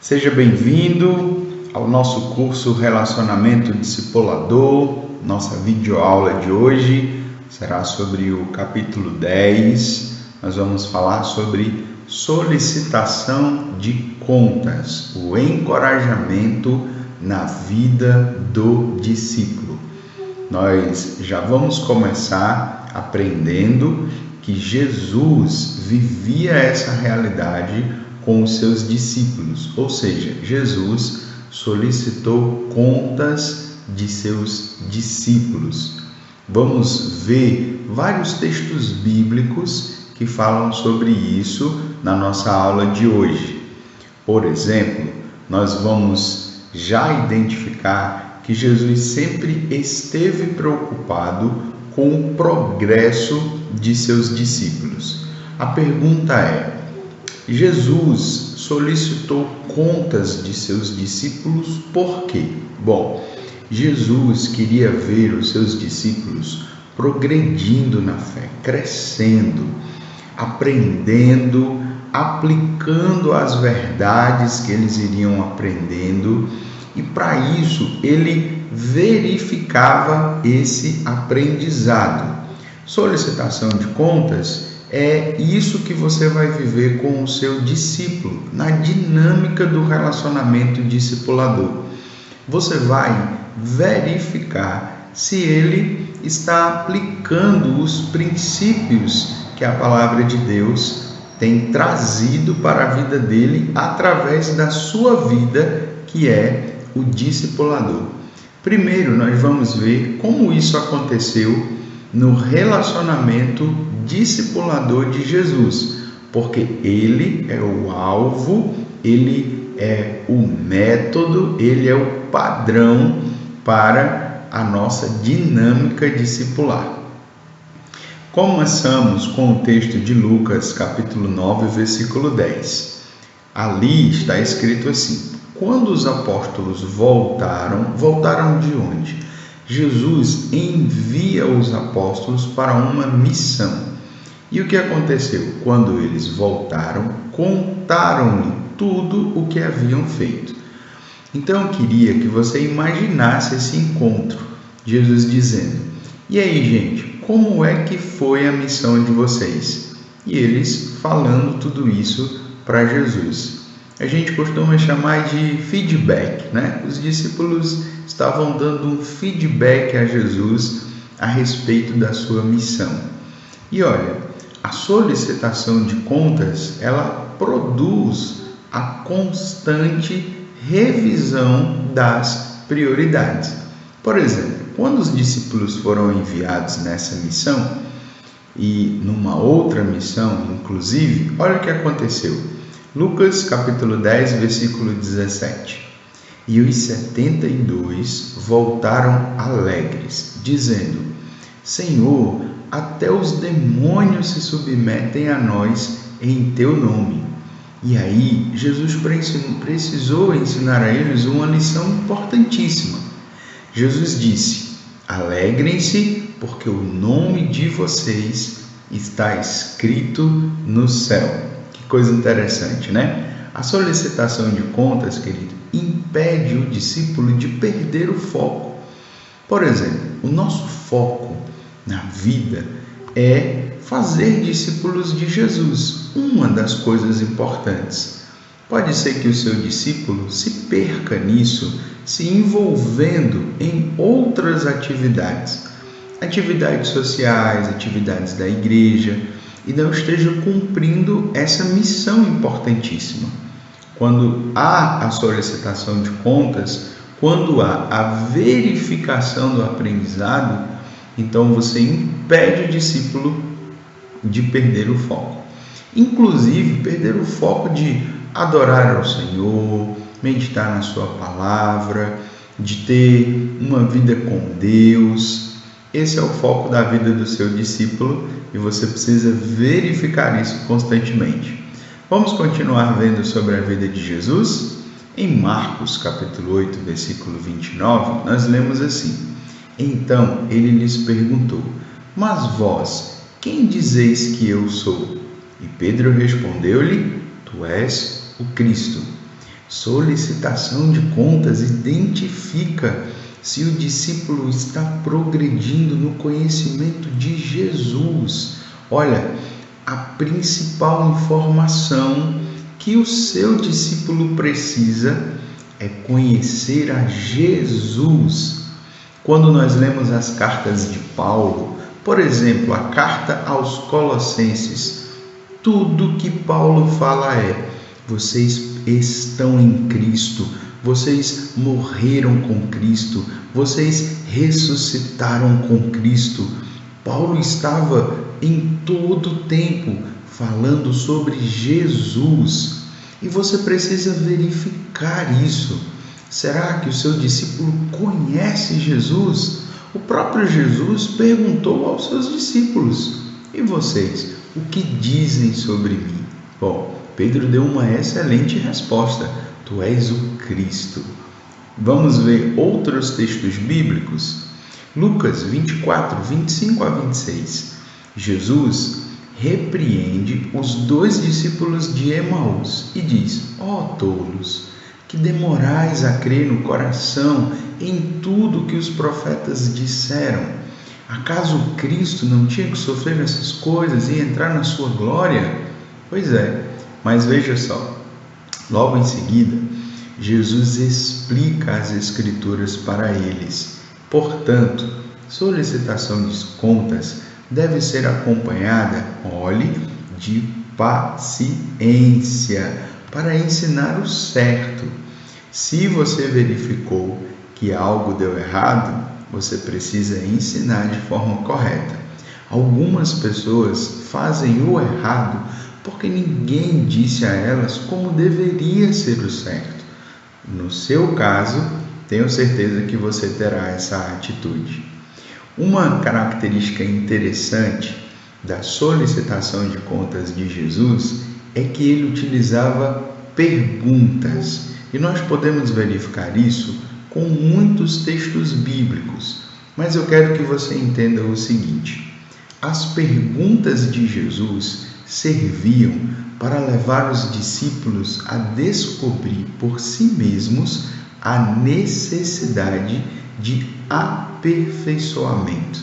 Seja bem-vindo ao nosso curso Relacionamento Discipulador. Nossa videoaula de hoje será sobre o capítulo 10. Nós vamos falar sobre solicitação de contas, o encorajamento na vida do discípulo. Nós já vamos começar aprendendo que Jesus vivia essa realidade com os seus discípulos, ou seja, Jesus solicitou contas de seus discípulos. Vamos ver vários textos bíblicos que falam sobre isso na nossa aula de hoje. Por exemplo, nós vamos já identificar que Jesus sempre esteve preocupado com o progresso de seus discípulos. A pergunta é: Jesus solicitou contas de seus discípulos por quê? Bom, Jesus queria ver os seus discípulos progredindo na fé, crescendo, aprendendo, aplicando as verdades que eles iriam aprendendo, e para isso ele verificava esse aprendizado. Solicitação de contas é isso que você vai viver com o seu discípulo, na dinâmica do relacionamento discipulador. Você vai verificar se ele está aplicando os princípios que a palavra de Deus tem trazido para a vida dele através da sua vida, que é o discipulador. Primeiro, nós vamos ver como isso aconteceu no relacionamento discipulador de Jesus, porque ele é o alvo, ele é o método, ele é o padrão para a nossa dinâmica discipular. Começamos com o texto de Lucas, capítulo 9, versículo 10. Ali está escrito assim: quando os apóstolos voltaram de onde? Jesus envia os apóstolos para uma missão. E o que aconteceu? Quando eles voltaram, contaram-lhe tudo o que haviam feito. Então eu queria que você imaginasse esse encontro. Jesus dizendo: e aí, gente, como é que foi a missão de vocês? E eles falando tudo isso para Jesus. A gente costuma chamar de feedback, né? Os discípulos estavam dando um feedback a Jesus a respeito da sua missão. E olha, a solicitação de contas, ela produz a constante revisão das prioridades. Por exemplo, quando os discípulos foram enviados nessa missão e numa outra missão, inclusive, olha o que aconteceu. Lucas capítulo 10, versículo 17. E os 72 voltaram alegres, dizendo: Senhor, até os demônios se submetem a nós em teu nome. E aí, Jesus precisou ensinar a eles uma lição importantíssima. Jesus disse: alegrem-se, porque o nome de vocês está escrito no céu. Que coisa interessante, né? A solicitação de contas, querido, impede o discípulo de perder o foco. Por exemplo, o nosso foco na vida é fazer discípulos de Jesus, uma das coisas importantes. Pode ser que o seu discípulo se perca nisso, se envolvendo em outras atividades sociais, atividades da igreja, e não esteja cumprindo essa missão importantíssima. Quando há a solicitação de contas, quando há a verificação do aprendizado, então você impede o discípulo de perder o foco. Inclusive, perder o foco de adorar ao Senhor, meditar na sua palavra, de ter uma vida com Deus. Esse é o foco da vida do seu discípulo e você precisa verificar isso constantemente. Vamos continuar vendo sobre a vida de Jesus? Em Marcos, capítulo 8, versículo 29, nós lemos assim: então ele lhes perguntou: mas vós, quem dizeis que eu sou? E Pedro respondeu-lhe: tu és o Cristo. Solicitação de contas identifica se o discípulo está progredindo no conhecimento de Jesus. Olha, a principal informação que o seu discípulo precisa é conhecer a Jesus. Quando nós lemos as cartas de Paulo, por exemplo, a carta aos Colossenses, tudo que Paulo fala é: vocês estão em Cristo, vocês morreram com Cristo, vocês ressuscitaram com Cristo. Paulo estava em todo o tempo falando sobre Jesus e você precisa verificar isso. Será que o seu discípulo conhece Jesus? O próprio Jesus perguntou aos seus discípulos: e vocês, o que dizem sobre mim? Bom, Pedro deu uma excelente resposta: tu és o Cristo. Vamos ver outros textos bíblicos? Lucas 24, 25 a 26. Jesus repreende os 2 discípulos de Emaús e diz: ó tolos, que demorais a crer no coração em tudo que os profetas disseram. Acaso Cristo não tinha que sofrer essas coisas e entrar na sua glória? Pois é, mas veja só, logo em seguida, Jesus explica as Escrituras para eles. Portanto, solicitação de contas deve ser acompanhada, olhe, de paciência, para ensinar o certo. Se você verificou que algo deu errado, você precisa ensinar de forma correta. Algumas pessoas fazem o errado porque ninguém disse a elas como deveria ser o certo. No seu caso, tenho certeza que você terá essa atitude. Uma característica interessante da solicitação de contas de Jesus é que ele utilizava perguntas. E nós podemos verificar isso com muitos textos bíblicos. Mas eu quero que você entenda o seguinte: as perguntas de Jesus serviam para levar os discípulos a descobrir por si mesmos a necessidade de aperfeiçoamento.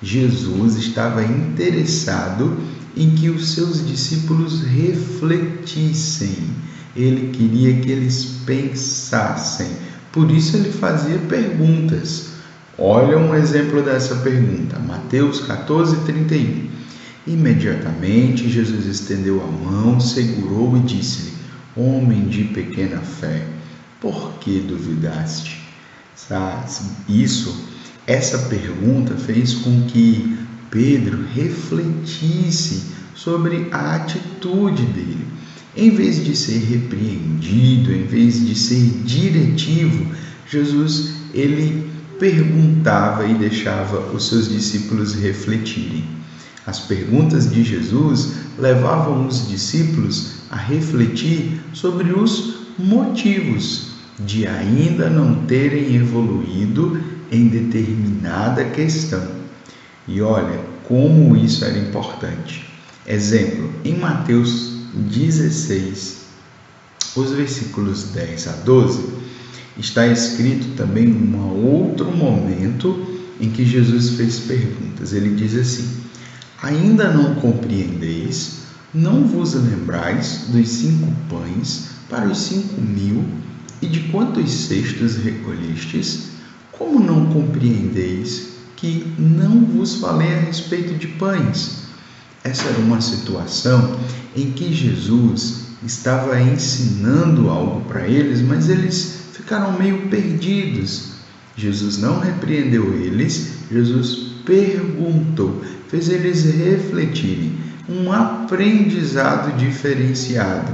Jesus estava interessado em que os seus discípulos refletissem. Ele queria que eles pensassem. Por isso ele fazia perguntas. Olha um exemplo dessa pergunta. Mateus 14, 31. Imediatamente Jesus estendeu a mão, segurou e disse-lhe: homem de pequena fé, por que duvidaste? Essa pergunta fez com que Pedro refletisse sobre a atitude dele. Em vez de ser repreendido, em vez de ser diretivo, Jesus ele perguntava e deixava os seus discípulos refletirem. As perguntas de Jesus levavam os discípulos a refletir sobre os motivos de ainda não terem evoluído em determinada questão. E olha como isso era importante. Exemplo, em Mateus 16, os versículos 10 a 12, está escrito também um outro momento em que Jesus fez perguntas. Ele diz assim: ainda não compreendeis? Não vos lembrais dos 5 pães para os 5.000 e de quantos cestos recolhestes? Como não compreendeis que não vos falei a respeito de pães? Essa era uma situação em que Jesus estava ensinando algo para eles, mas eles ficaram meio perdidos. Jesus não repreendeu eles, Jesus perguntou, fez eles refletirem, um aprendizado diferenciado.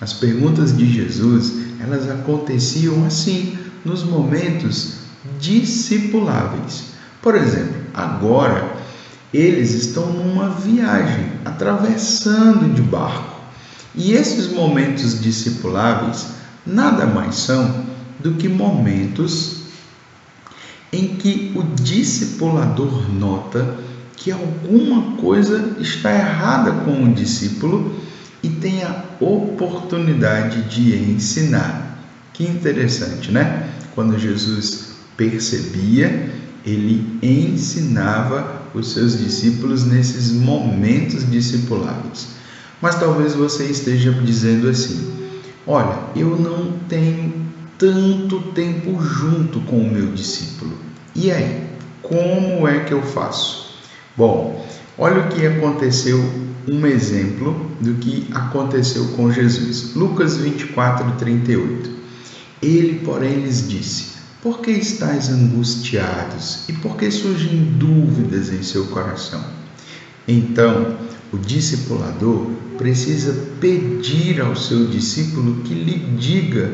As perguntas de Jesus, elas aconteciam assim, nos momentos discipuláveis. Por exemplo, agora eles estão numa viagem, atravessando de barco. E esses momentos discipuláveis nada mais são do que momentos em que o discipulador nota que alguma coisa está errada com o discípulo, e tem a oportunidade de ensinar. Que interessante, né? Quando Jesus percebia, ele ensinava os seus discípulos nesses momentos discipulados. Mas talvez você esteja dizendo assim: olha, eu não tenho tanto tempo junto com o meu discípulo. E aí, como é que eu faço? Bom, olha o que aconteceu, um exemplo do que aconteceu com Jesus. Lucas 24:38. Ele, porém, lhes disse: por que estáis angustiados e por que surgem dúvidas em seu coração? Então, o discipulador precisa pedir ao seu discípulo que lhe diga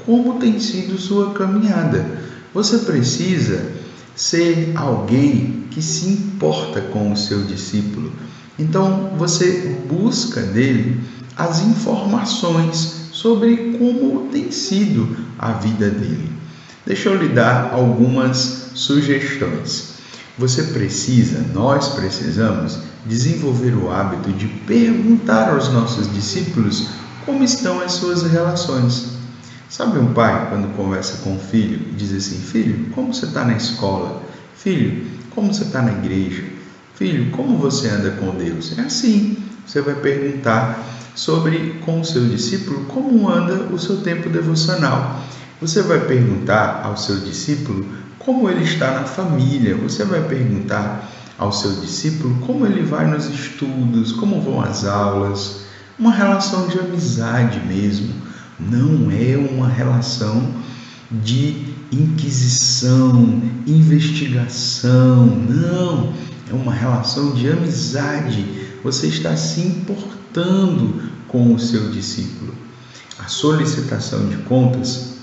como tem sido sua caminhada. Você precisa ser alguém que se importa com o seu discípulo. Então, você busca dele as informações sobre como tem sido a vida dele. Deixa eu lhe dar algumas sugestões. Nós precisamos desenvolver o hábito de perguntar aos nossos discípulos como estão as suas relações. Sabe um pai, quando conversa com o filho, diz assim: filho, como você está na escola? Filho, como você está na igreja? Filho, como você anda com Deus? É assim, você vai perguntar com o seu discípulo como anda o seu tempo devocional. Você vai perguntar ao seu discípulo como ele está na família. Você vai perguntar ao seu discípulo como ele vai nos estudos, como vão as aulas. Uma relação de amizade mesmo. Não é uma relação de inquisição, investigação. Não, é uma relação de amizade. Você está se importando com o seu discípulo. A solicitação de contas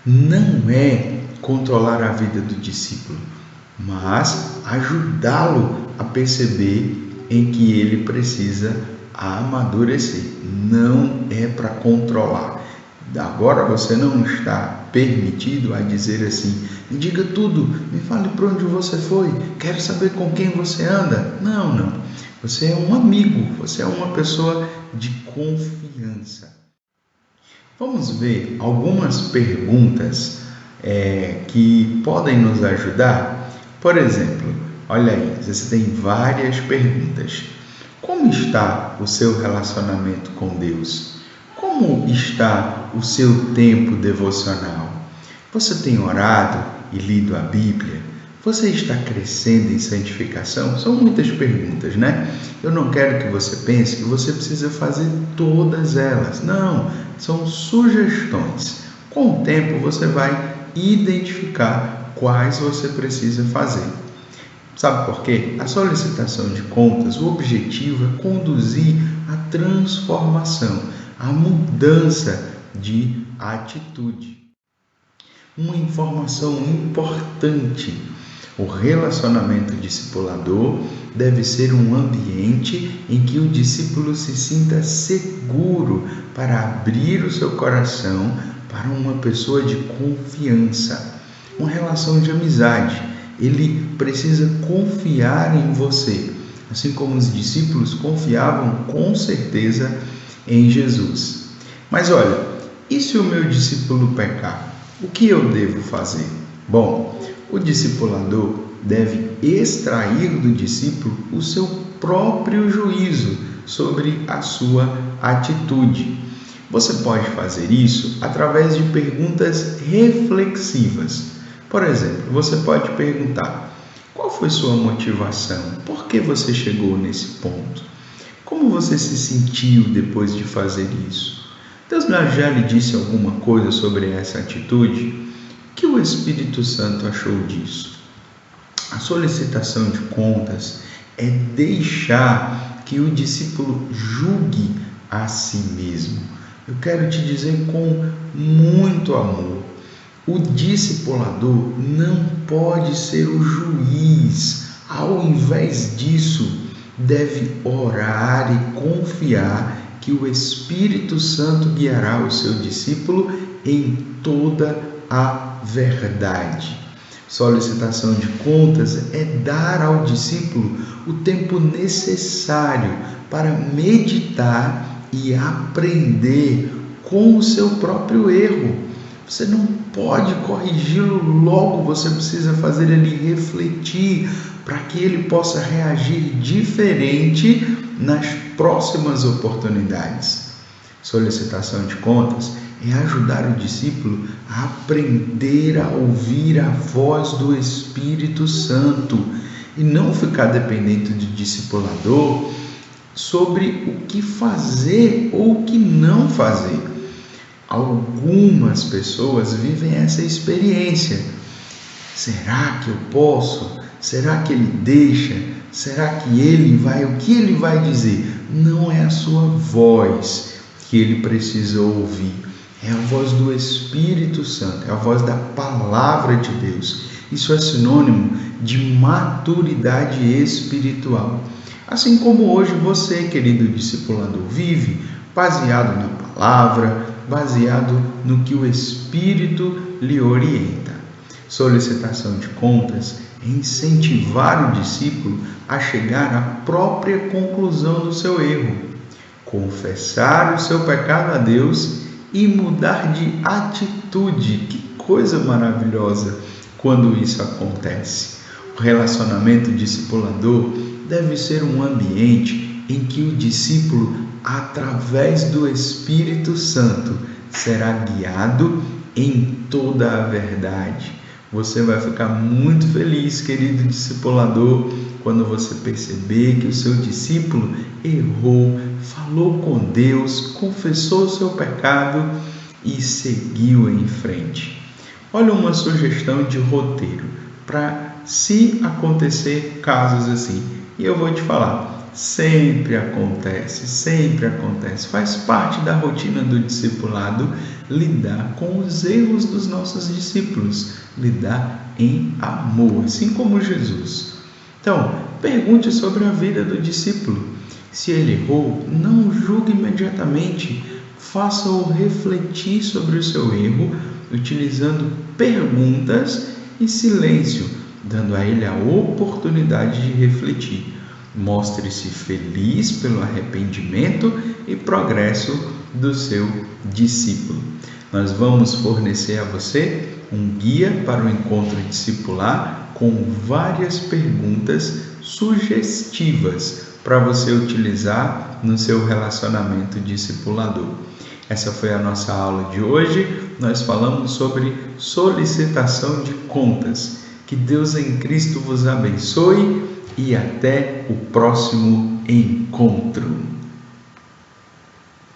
não é controlar a vida do discípulo, mas ajudá-lo a perceber em que ele precisa amadurecer. Não é para controlar. Agora você não está permitido a dizer assim: me diga tudo, me fale para onde você foi, quero saber com quem você anda. Não. Você é um amigo, você é uma pessoa de confiança. Vamos ver algumas perguntas que podem nos ajudar. Por exemplo, olha aí, você tem várias perguntas. Como está o seu relacionamento com Deus? Como está o seu tempo devocional? Você tem orado e lido a Bíblia? Você está crescendo em santificação? São muitas perguntas, né? Eu não quero que você pense que você precisa fazer todas elas. Não, são sugestões. Com o tempo você vai identificar quais você precisa fazer. Sabe por quê? A solicitação de contas, o objetivo é conduzir a transformação, a mudança de atitude. Uma informação importante: o relacionamento discipulador deve ser um ambiente em que o discípulo se sinta seguro para abrir o seu coração para uma pessoa de confiança. Uma relação de amizade. Ele precisa confiar em você, assim como os discípulos confiavam com certeza em Jesus. Mas olha, e se o meu discípulo pecar? O que eu devo fazer? Bom, o discipulador deve extrair do discípulo o seu próprio juízo sobre a sua atitude. Você pode fazer isso através de perguntas reflexivas. Por exemplo, você pode perguntar: qual foi sua motivação? Por que você chegou nesse ponto? Como você se sentiu depois de fazer isso? Deus já lhe disse alguma coisa sobre essa atitude? O que o Espírito Santo achou disso? A solicitação de contas é deixar que o discípulo julgue a si mesmo. Eu quero te dizer com muito amor: o discipulador não pode ser o juiz. Ao invés disso, deve orar e confiar que o Espírito Santo guiará o seu discípulo em toda a verdade. Solicitação de contas é dar ao discípulo o tempo necessário para meditar e aprender com o seu próprio erro. Você não pode corrigi-lo logo, você precisa fazer ele refletir para que ele possa reagir diferente nas próximas oportunidades. Solicitação de contas é ajudar o discípulo a aprender a ouvir a voz do Espírito Santo e não ficar dependente de discipulador sobre o que fazer ou o que não fazer. Algumas pessoas vivem essa experiência. Será que eu posso? Será que ele deixa? Será que ele vai? O que ele vai dizer? Não é a sua voz que ele precisa ouvir. É a voz do Espírito Santo, é a voz da Palavra de Deus. Isso é sinônimo de maturidade espiritual. Assim como hoje você, querido discipulador, vive baseado na Palavra, baseado no que o Espírito lhe orienta. Solicitação de contas é incentivar o discípulo a chegar à própria conclusão do seu erro, confessar o seu pecado a Deus e mudar de atitude. Que coisa maravilhosa quando isso acontece. O relacionamento discipulador deve ser um ambiente em que o discípulo, através do Espírito Santo, será guiado em toda a verdade. Você vai ficar muito feliz, querido discipulador, quando você perceber que o seu discípulo errou, falou com Deus, confessou o seu pecado e seguiu em frente. Olha uma sugestão de roteiro para se acontecer casos assim. E eu vou te falar, sempre acontece, faz parte da rotina do discipulado lidar com os erros dos nossos discípulos, lidar em amor, assim como Jesus. Então, pergunte sobre a vida do discípulo. Se ele errou, não julgue imediatamente, faça-o refletir sobre o seu erro, utilizando perguntas e silêncio, dando a ele a oportunidade de refletir. Mostre-se feliz pelo arrependimento e progresso do seu discípulo. Nós vamos fornecer a você um guia para o encontro discipular com várias perguntas sugestivas para você utilizar no seu relacionamento discipulador. Essa foi a nossa aula de hoje. Nós falamos sobre solicitação de contas. Que Deus em Cristo vos abençoe e até o próximo encontro.